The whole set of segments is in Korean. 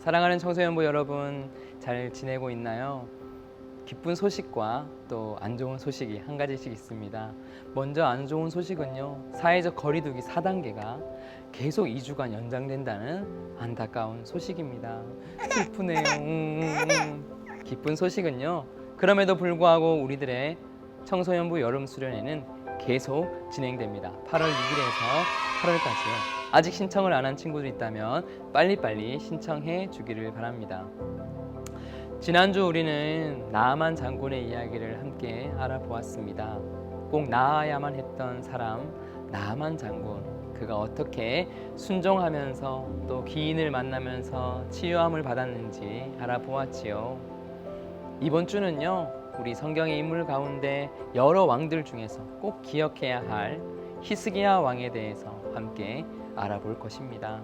사랑하는 청소년부 여러분, 잘 지내고 있나요? 기쁜 소식과 또 안 좋은 소식이 한 가지씩 있습니다. 먼저 안 좋은 소식은요, 사회적 거리두기 4단계가 계속 2주간 연장된다는 안타까운 소식입니다. 슬프네요. 기쁜 소식은요, 그럼에도 불구하고 우리들의 청소년부 여름 수련회는 계속 진행됩니다. 8월 6일에서 8월까지요. 아직 신청을 안 한 친구들 있다면 빨리빨리 신청해 주기를 바랍니다. 지난주 우리는 나아만 장군의 이야기를 함께 알아보았습니다. 꼭 나아야만 했던 사람 나아만 장군, 그가 어떻게 순종하면서 또 기인을 만나면서 치유함을 받았는지 알아보았지요. 이번 주는요, 우리 성경의 인물 가운데 여러 왕들 중에서 꼭 기억해야 할 히스기야 왕에 대해서 함께 알아볼 것입니다.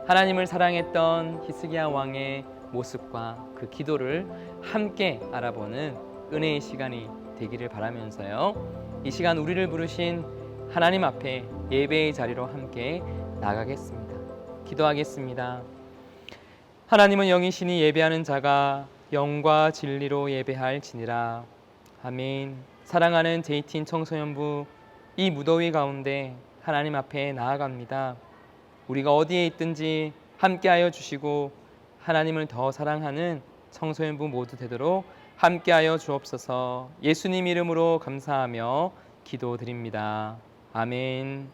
하나님을 사랑했던 히스기야 왕의 모습과 그 기도를 함께 알아보는 은혜의 시간이 되기를 바라면서요, 이 시간 우리를 부르신 하나님 앞에 예배의 자리로 함께 나가겠습니다. 기도하겠습니다. 하나님은 영이시니 예배하는 자가 영과 진리로 예배할지니라. 아멘. 사랑하는 JT인 청소년부, 이 무더위 가운데 하나님 앞에 나아갑니다. 우리가 어디에 있든지 함께하여 주시고 하나님을 더 사랑하는 청소년부 모두 되도록 함께하여 주옵소서. 예수님 이름으로 감사하며 기도드립니다. 아멘.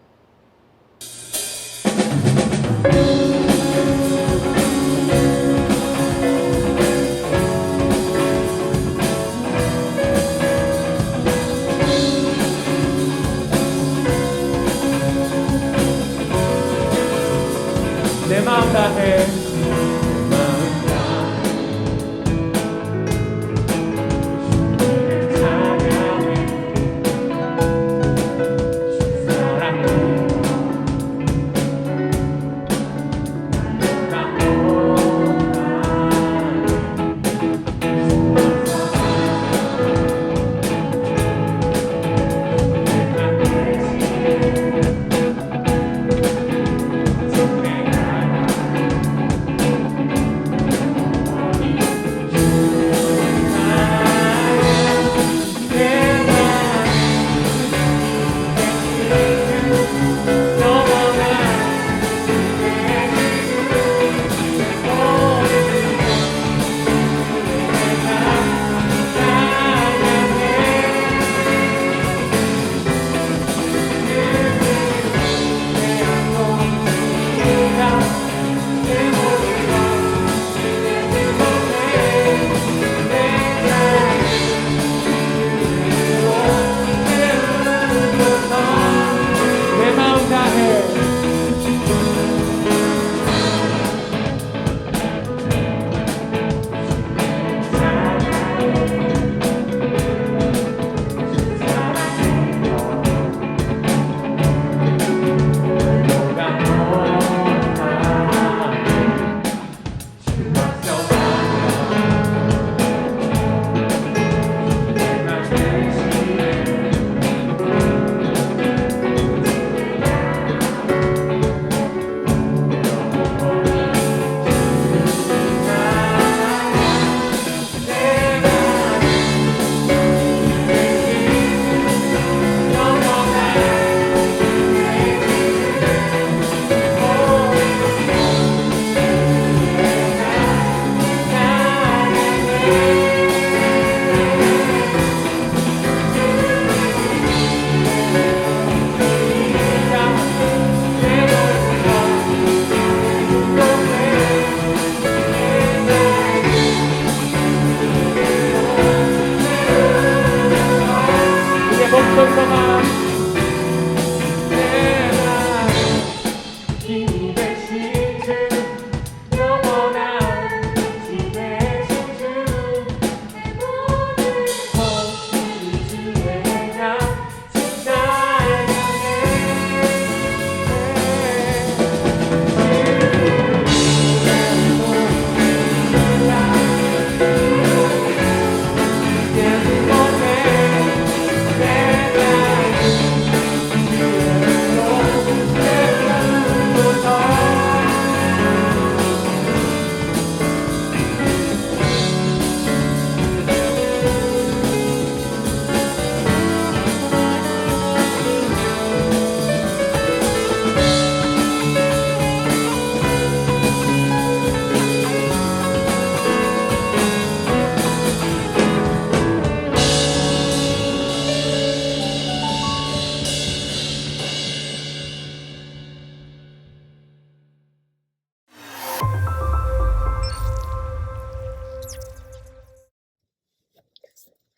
내 마음 다해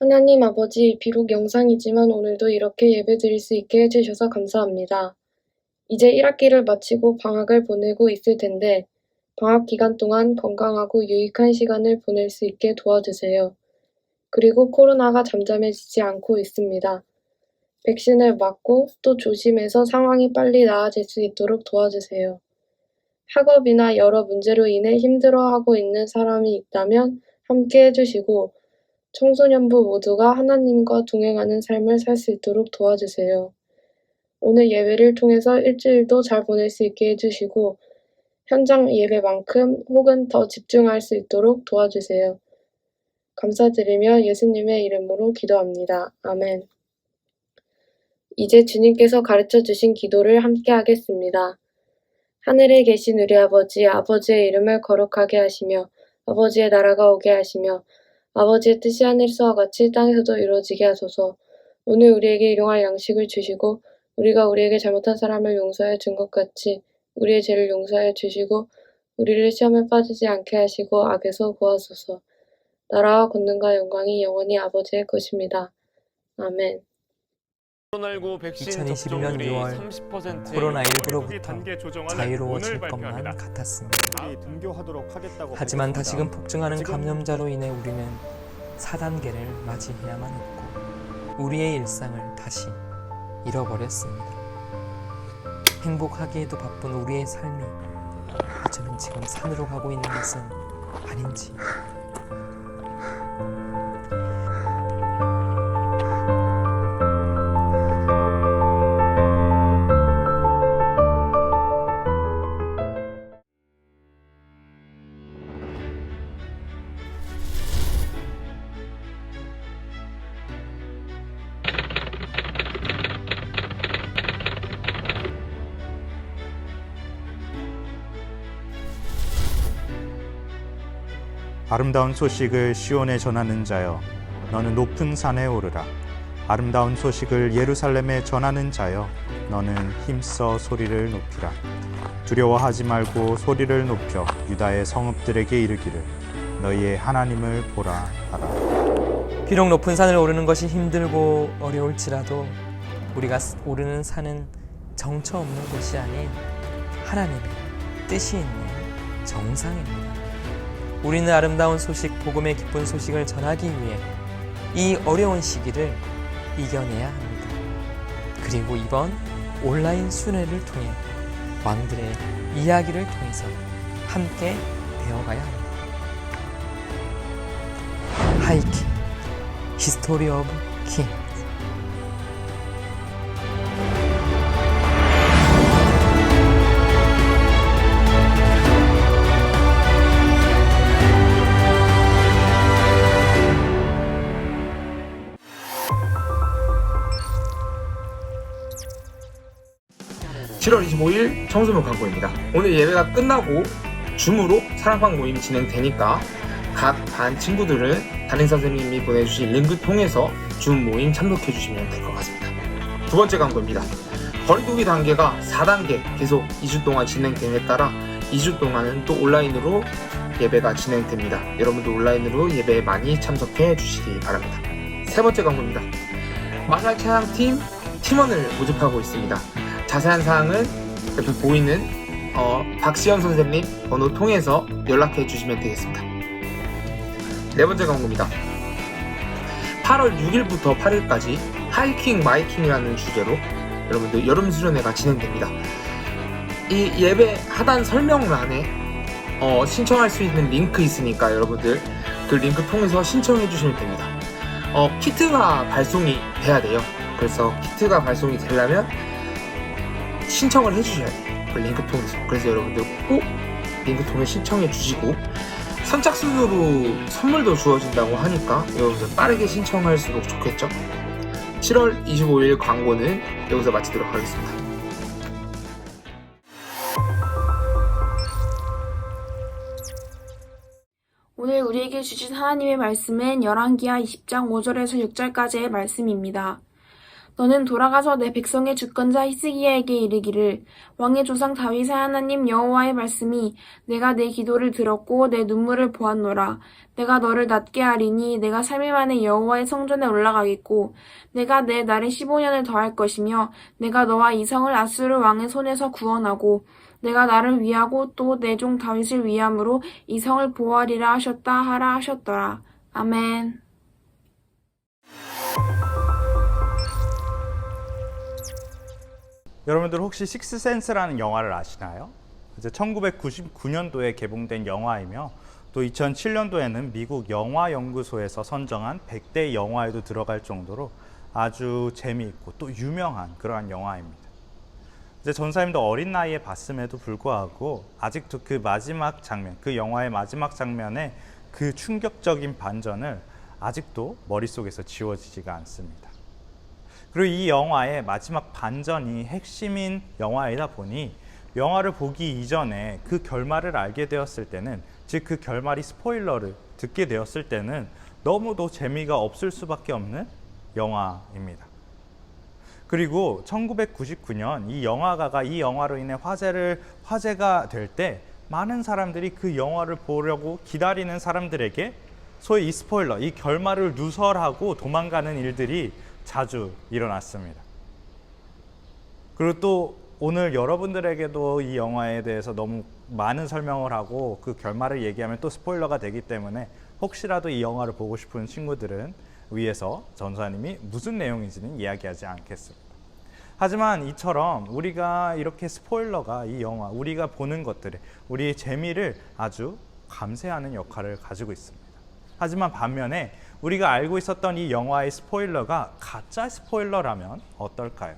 하나님 아버지, 비록 영상이지만 오늘도 이렇게 예배드릴 수 있게 해주셔서 감사합니다. 이제 1학기를 마치고 방학을 보내고 있을 텐데 방학 기간 동안 건강하고 유익한 시간을 보낼 수 있게 도와주세요. 그리고 코로나가 잠잠해지지 않고 있습니다. 백신을 맞고 또 조심해서 상황이 빨리 나아질 수 있도록 도와주세요. 학업이나 여러 문제로 인해 힘들어하고 있는 사람이 있다면 함께 해주시고 청소년부 모두가 하나님과 동행하는 삶을 살 수 있도록 도와주세요. 오늘 예배를 통해서 일주일도 잘 보낼 수 있게 해주시고 현장 예배만큼 혹은 더 집중할 수 있도록 도와주세요. 감사드리며 예수님의 이름으로 기도합니다. 아멘. 이제 주님께서 가르쳐 주신 기도를 함께 하겠습니다. 하늘에 계신 우리 아버지, 아버지의 이름을 거룩하게 하시며 아버지의 나라가 오게 하시며 아버지의 뜻이 하늘에서와 같이 땅에서도 이루어지게 하소서. 오늘 우리에게 일용할 양식을 주시고 우리가 우리에게 잘못한 사람을 용서하여 준 것 같이 우리의 죄를 용서하여 주시고 우리를 시험에 빠지지 않게 하시고 악에서 구하소서. 나라와 권능과 영광이 영원히 아버지의 것입니다. 아멘. 코로나19 백신 2021년 접종률이 6월 30% 코로나19로부터 자유로워질 것만 같았습니다. 하지만 다시금 폭증하는 감염자로 인해 우리는 4단계를 맞이해야만 했고 우리의 일상을 다시 잃어버렸습니다. 행복하기에도 바쁜 우리의 삶이 어쩌면 지금 산으로 가고 있는 것은 아닌지. 아름다운 소식을 시온에 전하는 자여, 너는 높은 산에 오르라. 아름다운 소식을 예루살렘에 전하는 자여, 너는 힘써 소리를 높이라. 두려워하지 말고 소리를 높여 유다의 성읍들에게 이르기를 너희의 하나님을 보라 하라. 비록 높은 산을 오르는 것이 힘들고 어려울지라도 우리가 오르는 산은 정처 없는 곳이 아닌 하나님의 뜻이 있는 정상입니다. 우리는 아름다운 소식, 복음의 기쁜 소식을 전하기 위해 이 어려운 시기를 이겨내야 합니다. 그리고 이번 온라인 순회를 통해 왕들의 이야기를 통해서 함께 배워가야 합니다. 하이킹, 히스토리 오브 킹. (7월 25일) 청소년 광고입니다. 오늘 예배가 끝나고 줌으로 사랑방 모임이 진행되니까 각 반 친구들은 담임선생님이 보내주신 링크 통해서 줌 모임 참석해 주시면 될 것 같습니다. 두 번째 광고입니다. 거리두기 단계가 4단계 계속 2주 동안 진행됨에 따라 2주 동안은 또 온라인으로 예배가 진행됩니다. 여러분도 온라인으로 예배에 많이 참석해 주시기 바랍니다. 세 번째 광고입니다. 마샬 찬양팀 팀원을 모집하고 있습니다. 자세한 사항은 옆에 보이는 박시영 선생님 번호 통해서 연락해 주시면 되겠습니다. 네 번째 광고입니다. 8월 6일부터 8일까지 하이킹 마이킹이라는 주제로 여러분들 여름 수련회가 진행됩니다. 이 예배 하단 설명란에 신청할 수 있는 링크 있으니까 여러분들 그 링크 통해서 신청해 주시면 됩니다. 키트가 발송이 돼야 돼요. 그래서 키트가 발송이 되려면 신청을 해주셔야 돼요. 그 링크 통해서. 그래서 여러분들 꼭 링크 통해 신청해 주시고 선착순으로 선물도 주어진다고 하니까 여러분들 빠르게 신청할수록 좋겠죠. 7월 25일 광고는 여기서 마치도록 하겠습니다. 오늘 우리에게 주신 하나님의 말씀은 열왕기하 20장 5절에서 6절까지의 말씀입니다. 너는 돌아가서 내 백성의 주권자 히스기야에게 이르기를 왕의 조상 다윗의 하나님 여호와의 말씀이 내가 내 기도를 들었고 내 눈물을 보았노라. 내가 너를 낫게 하리니 내가 3일 만에 여호와의 성전에 올라가겠고 내가 내 날에 15년을 더할 것이며 내가 너와 이 성을 아수르 왕의 손에서 구원하고 내가 나를 위하고 또 내 종 다윗을 위함으로 이 성을 보호하리라 하셨다 하라 하셨더라. 아멘. 여러분들 혹시 식스센스라는 영화를 아시나요? 이제 1999년도에 개봉된 영화이며 또 2007년도에는 미국 영화연구소에서 선정한 100대 영화에도 들어갈 정도로 아주 재미있고 또 유명한 그러한 영화입니다. 이제 전사님도 어린 나이에 봤음에도 불구하고 아직도 그 마지막 장면, 그 영화의 마지막 장면의 그 충격적인 반전을 아직도 머릿속에서 지워지지가 않습니다. 그리고 이 영화의 마지막 반전이 핵심인 영화이다 보니 영화를 보기 이전에 그 결말을 알게 되었을 때는, 즉 그 결말이 스포일러를 듣게 되었을 때는 너무도 재미가 없을 수밖에 없는 영화입니다. 그리고 1999년 이 영화가가 이 영화로 인해 화제가 될 때 많은 사람들이 그 영화를 보려고 기다리는 사람들에게 소위 이 스포일러, 이 결말을 누설하고 도망가는 일들이 자주 일어났습니다. 그리고 또 오늘 여러분들에게도 이 영화에 대해서 너무 많은 설명을 하고 그 결말을 얘기하면 또 스포일러가 되기 때문에 혹시라도 이 영화를 보고 싶은 친구들은 위에서 전사님이 무슨 내용인지는 이야기하지 않겠습니다. 하지만 이처럼 우리가 이렇게 스포일러가 이 영화, 우리가 보는 것들에 우리의 재미를 아주 감쇄하는 역할을 가지고 있습니다. 하지만 반면에 우리가 알고 있었던 이 영화의 스포일러가 가짜 스포일러라면 어떨까요?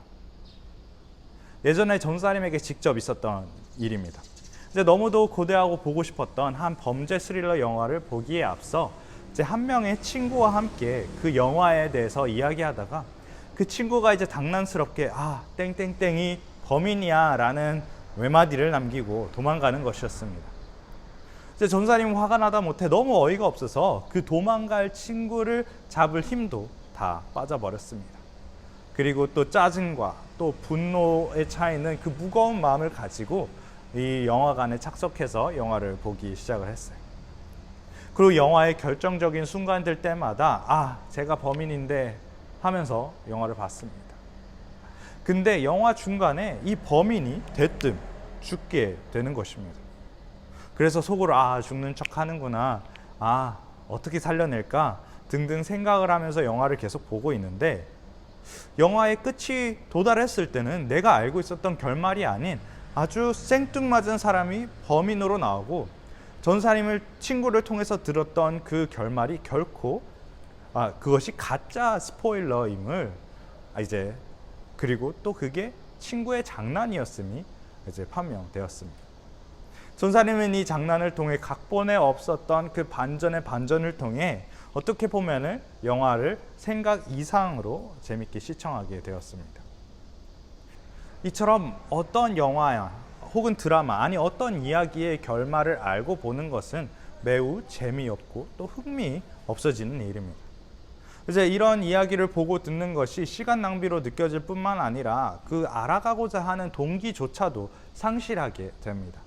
예전에 전사님에게 직접 있었던 일입니다. 이제 너무도 고대하고 보고 싶었던 한 범죄 스릴러 영화를 보기에 앞서 이제 한 명의 친구와 함께 그 영화에 대해서 이야기하다가 그 친구가 이제 장난스럽게 땡땡땡이 범인이야 라는 외마디를 남기고 도망가는 것이었습니다. 이제 전사님은 화가 나다 못해 너무 어이가 없어서 그 도망갈 친구를 잡을 힘도 다 빠져버렸습니다. 그리고 또 짜증과 또 분노에 차이는 그 무거운 마음을 가지고 이 영화관에 착석해서 영화를 보기 시작을 했어요. 그리고 영화의 결정적인 순간들 때마다 제가 범인인데 하면서 영화를 봤습니다. 근데 영화 중간에 이 범인이 대뜸 죽게 되는 것입니다. 그래서 속으로 죽는 척 하는구나, 어떻게 살려낼까 등등 생각을 하면서 영화를 계속 보고 있는데, 영화의 끝이 도달했을 때는 내가 알고 있었던 결말이 아닌 아주 생뚱맞은 사람이 범인으로 나오고, 전사님을 친구를 통해서 들었던 그 결말이 결코 그것이 가짜 스포일러임을 이제, 그리고 또 그게 친구의 장난이었음이 이제 판명되었습니다. 전사님은 이 장난을 통해 각본에 없었던 그 반전의 반전을 통해 어떻게 보면은 영화를 생각 이상으로 재밌게 시청하게 되었습니다. 이처럼 어떤 영화야 혹은 드라마, 아니 어떤 이야기의 결말을 알고 보는 것은 매우 재미없고 또 흥미 없어지는 일입니다. 이제 이런 이야기를 보고 듣는 것이 시간 낭비로 느껴질 뿐만 아니라 그 알아가고자 하는 동기조차도 상실하게 됩니다.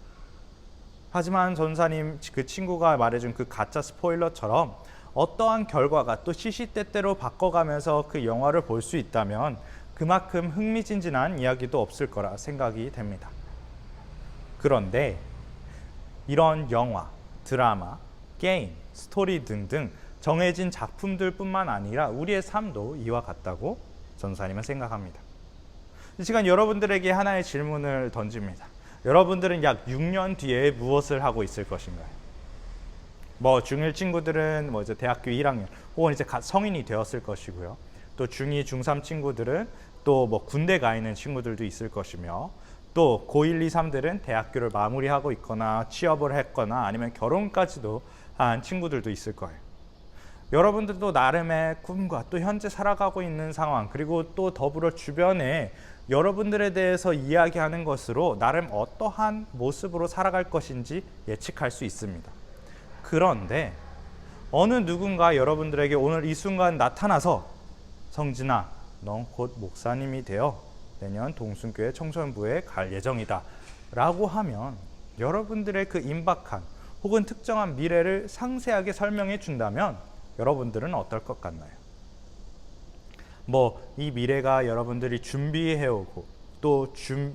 하지만 전사님 그 친구가 말해준 그 가짜 스포일러처럼 어떠한 결과가 또 시시때때로 바꿔가면서 그 영화를 볼 수 있다면 그만큼 흥미진진한 이야기도 없을 거라 생각이 됩니다. 그런데 이런 영화, 드라마, 게임, 스토리 등등 정해진 작품들 뿐만 아니라 우리의 삶도 이와 같다고 전사님은 생각합니다. 이 시간 여러분들에게 하나의 질문을 던집니다. 여러분들은 약 6년 뒤에 무엇을 하고 있을 것인가요? 중1 친구들은 이제 대학교 1학년 혹은 이제 성인이 되었을 것이고요. 또 중2, 중3 친구들은 또 군대 가 있는 친구들도 있을 것이며, 또 고1, 2, 3들은 대학교를 마무리하고 있거나 취업을 했거나 아니면 결혼까지도 한 친구들도 있을 거예요. 여러분들도 나름의 꿈과 또 현재 살아가고 있는 상황, 그리고 또 더불어 주변에 여러분들에 대해서 이야기하는 것으로 나름 어떠한 모습으로 살아갈 것인지 예측할 수 있습니다. 그런데 어느 누군가 여러분들에게 오늘 이 순간 나타나서 성진아, 넌 곧 목사님이 되어 내년 동순교회 청소년부에 갈 예정이다 라고 하면 여러분들의 그 임박한 혹은 특정한 미래를 상세하게 설명해 준다면 여러분들은 어떨 것 같나요? 이 미래가 여러분들이 준비해오고 또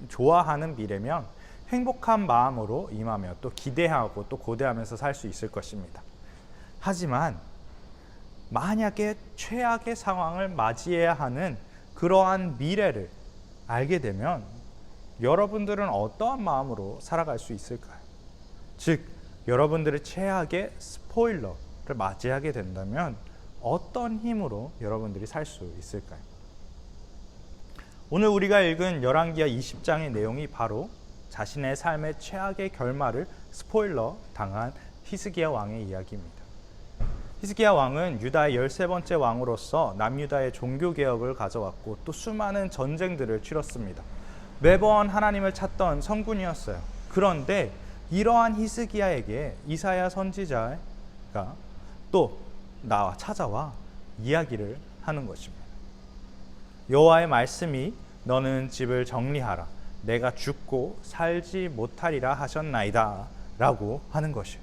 좋아하는 미래면 행복한 마음으로 임하며 또 기대하고 또 고대하면서 살 수 있을 것입니다. 하지만 만약에 최악의 상황을 맞이해야 하는 그러한 미래를 알게 되면 여러분들은 어떠한 마음으로 살아갈 수 있을까요? 즉, 여러분들의 최악의 스포일러를 맞이하게 된다면 어떤 힘으로 여러분들이 살 수 있을까요? 오늘 우리가 읽은 열왕기하 20장의 내용이 바로 자신의 삶의 최악의 결말을 스포일러 당한 히스기야 왕의 이야기입니다. 히스기야 왕은 유다의 13번째 왕으로서 남유다의 종교개혁을 가져왔고 또 수많은 전쟁들을 치렀습니다. 매번 하나님을 찾던 성군이었어요. 그런데 이러한 히스기야에게 이사야 선지자가 또 나와 찾아와 이야기를 하는 것입니다. 여호와의 말씀이 너는 집을 정리하라. 내가 죽고 살지 못하리라 하셨나이다 라고 하는 것이에요.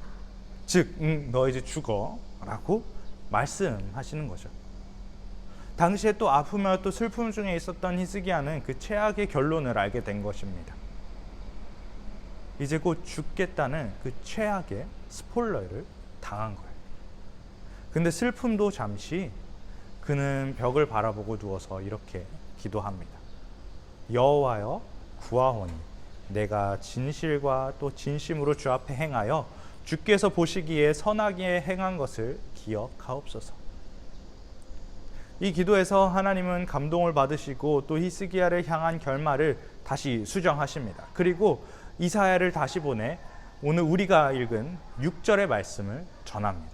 즉, 너 이제 죽어 라고 말씀하시는 거죠. 당시에 또 아프며 또 슬픔 중에 있었던 히스기야는 그 최악의 결론을 알게 된 것입니다. 이제 곧 죽겠다는 그 최악의 스포일러를 당한 거예요. 근데 슬픔도 잠시 그는 벽을 바라보고 누워서 이렇게 기도합니다. 여호와여 구하오니 내가 진실과 또 진심으로 주 앞에 행하여 주께서 보시기에 선하게 행한 것을 기억하옵소서. 이 기도에서 하나님은 감동을 받으시고 또 히스기야를 향한 결말을 다시 수정하십니다. 그리고 이사야를 다시 보내 오늘 우리가 읽은 6절의 말씀을 전합니다.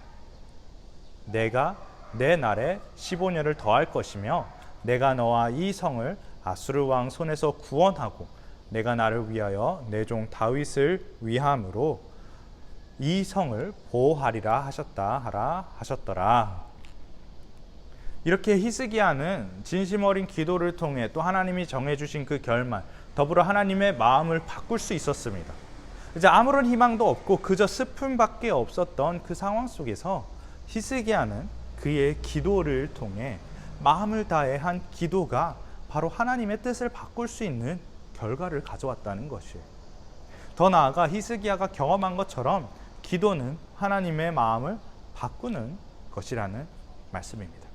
내가 내 날에 15년을 더할 것이며 내가 너와 이 성을 아수르 왕 손에서 구원하고 내가 나를 위하여 내 종 다윗을 위함으로 이 성을 보호하리라 하셨더라. 이렇게 히스기야는 진심 어린 기도를 통해 또 하나님이 정해주신 그 결말, 더불어 하나님의 마음을 바꿀 수 있었습니다. 이제 아무런 희망도 없고 그저 슬픔밖에 없었던 그 상황 속에서 히스기야는 그의 기도를 통해 마음을 다해 한 기도가 바로 하나님의 뜻을 바꿀 수 있는 결과를 가져왔다는 것이에요. 더 나아가 히스기야가 경험한 것처럼 기도는 하나님의 마음을 바꾸는 것이라는 말씀입니다.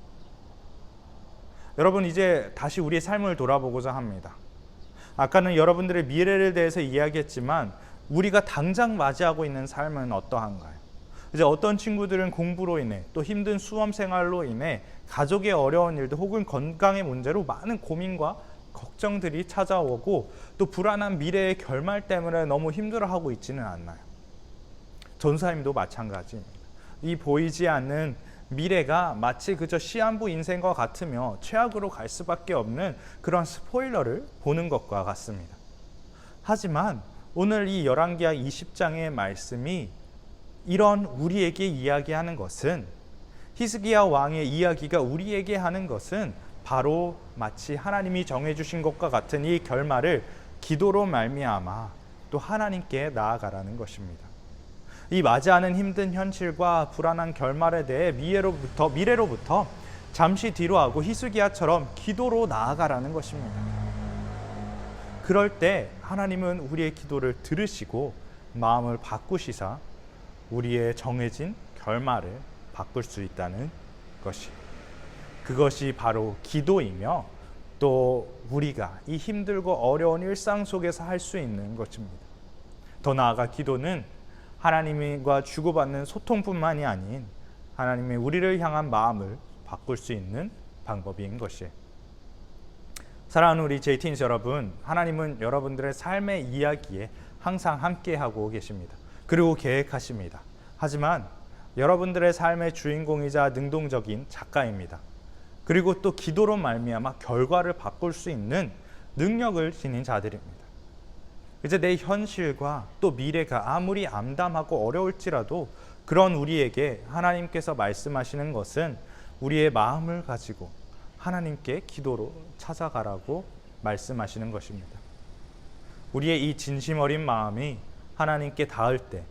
여러분, 이제 다시 우리의 삶을 돌아보고자 합니다. 아까는 여러분들의 미래를 대해서 이야기했지만 우리가 당장 맞이하고 있는 삶은 어떠한가요? 이제 어떤 친구들은 공부로 인해 또 힘든 수험 생활로 인해 가족의 어려운 일들 혹은 건강의 문제로 많은 고민과 걱정들이 찾아오고 또 불안한 미래의 결말 때문에 너무 힘들어하고 있지는 않나요? 전사님도 마찬가지입니다. 이 보이지 않는 미래가 마치 그저 시한부 인생과 같으며 최악으로 갈 수밖에 없는 그런 스포일러를 보는 것과 같습니다. 하지만 오늘 이 열왕기하 20장의 말씀이 이런 우리에게 이야기하는 것은, 히스기야 왕의 이야기가 우리에게 하는 것은 바로 마치 하나님이 정해주신 것과 같은 이 결말을 기도로 말미암아 또 하나님께 나아가라는 것입니다. 이 맞이하는 힘든 현실과 불안한 결말에 대해 미래로부터 잠시 뒤로 하고 히스기야처럼 기도로 나아가라는 것입니다. 그럴 때 하나님은 우리의 기도를 들으시고 마음을 바꾸시사 우리의 정해진 결말을 바꿀 수 있다는 것이, 그것이 바로 기도이며 또 우리가 이 힘들고 어려운 일상 속에서 할 수 있는 것입니다. 더 나아가 기도는 하나님과 주고받는 소통뿐만이 아닌 하나님의 우리를 향한 마음을 바꿀 수 있는 방법인 것이에요. 사랑하는 우리 JT인스 여러분, 하나님은 여러분들의 삶의 이야기에 항상 함께하고 계십니다. 그리고 계획하십니다. 하지만 여러분들의 삶의 주인공이자 능동적인 작가입니다. 그리고 또 기도로 말미암아 결과를 바꿀 수 있는 능력을 지닌 자들입니다. 이제 내 현실과 또 미래가 아무리 암담하고 어려울지라도 그런 우리에게 하나님께서 말씀하시는 것은 우리의 마음을 가지고 하나님께 기도로 찾아가라고 말씀하시는 것입니다. 우리의 이 진심 어린 마음이 하나님께 닿을 때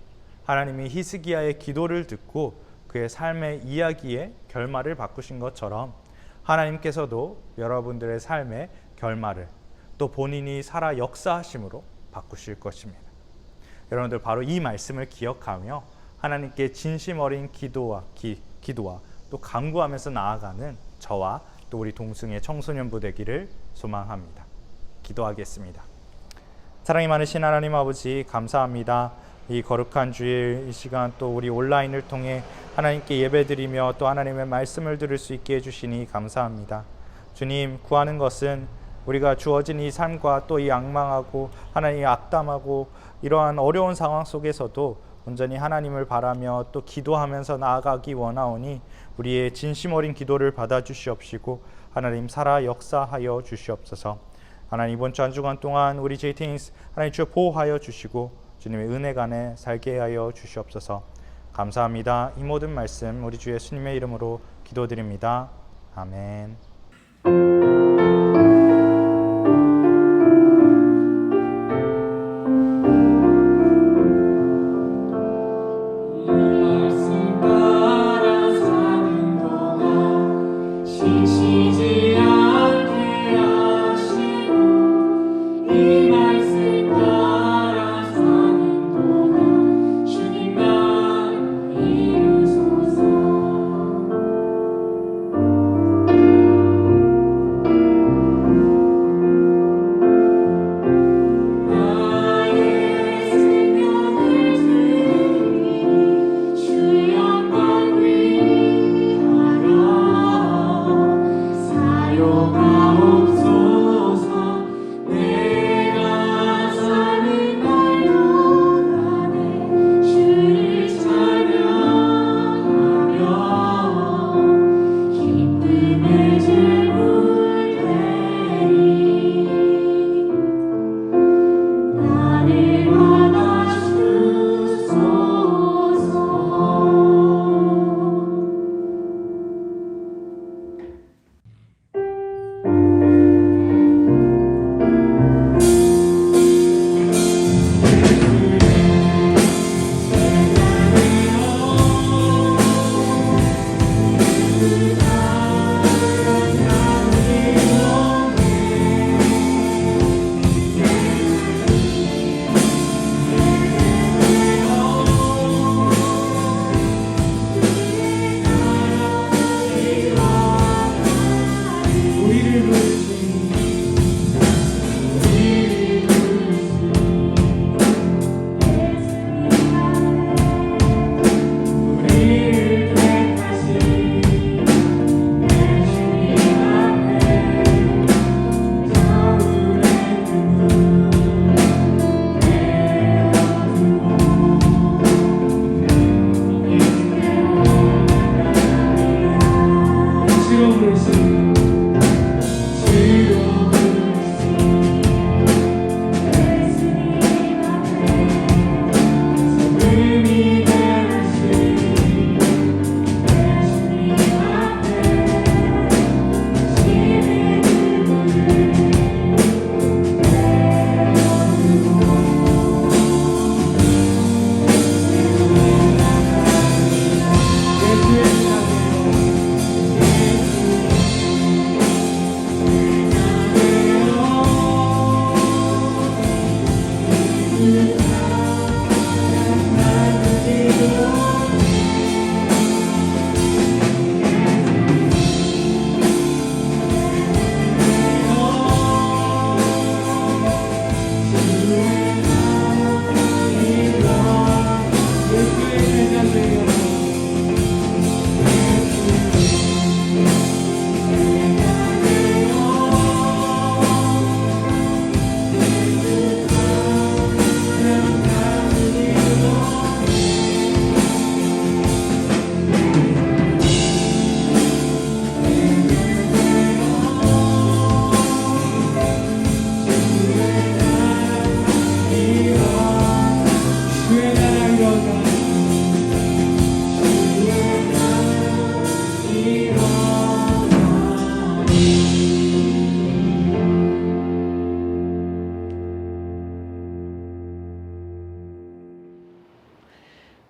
하나님이 히스기야의 기도를 듣고 그의 삶의 이야기의 결말을 바꾸신 것처럼 하나님께서도 여러분들의 삶의 결말을 또 본인이 살아 역사하심으로 바꾸실 것입니다. 여러분들 바로 이 말씀을 기억하며 하나님께 진심 어린 기도와 또 간구하면서 나아가는 저와 또 우리 동승의 청소년부 되기를 소망합니다. 기도하겠습니다. 사랑이 많으신 하나님 아버지, 감사합니다. 이 거룩한 주일 이 시간 또 우리 온라인을 통해 하나님께 예배드리며 또 하나님의 말씀을 들을 수 있게 해주시니 감사합니다. 주님, 구하는 것은 우리가 주어진 이 삶과 또 이 악망하고 하나님의 악담하고 이러한 어려운 상황 속에서도 온전히 하나님을 바라며 또 기도하면서 나아가기 원하오니 우리의 진심 어린 기도를 받아주시옵시고 하나님 살아 역사하여 주시옵소서. 하나님 이번 주 한 주간 동안 우리 JTings 하나님 주여 보호하여 주시고 주님의 은혜 간에 살게 하여 주시옵소서. 감사합니다. 이 모든 말씀 우리 주 예수님의 이름으로 기도드립니다. 아멘. 사요가 없어서 내가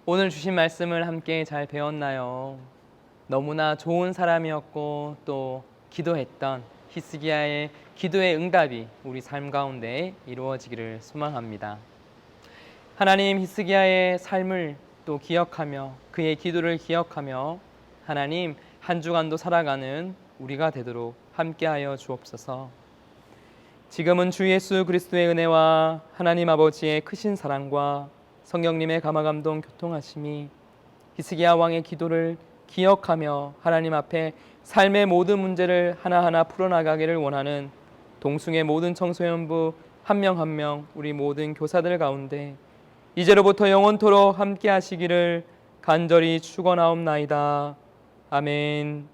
오늘 주신 말씀을 함께 잘 배웠나요? 너무나 좋은 사람이었고 또 기도했던 히스기야의 기도의 응답이 우리 삶 가운데 이루어지기를 소망합니다. 하나님, 히스기야의 삶을 또 기억하며 그의 기도를 기억하며 하나님, 한 주간도 살아가는 우리가 되도록 함께하여 주옵소서. 지금은 주 예수 그리스도의 은혜와 하나님 아버지의 크신 사랑과 성령님의 감화감동 교통하심이 히스기야 왕의 기도를 기억하며 하나님 앞에 삶의 모든 문제를 하나하나 풀어나가기를 원하는 동숭의 모든 청소년부 한 명 한 명 우리 모든 교사들 가운데 이제로부터 영원토록 함께 하시기를 간절히 축원하옵나이다. 아멘.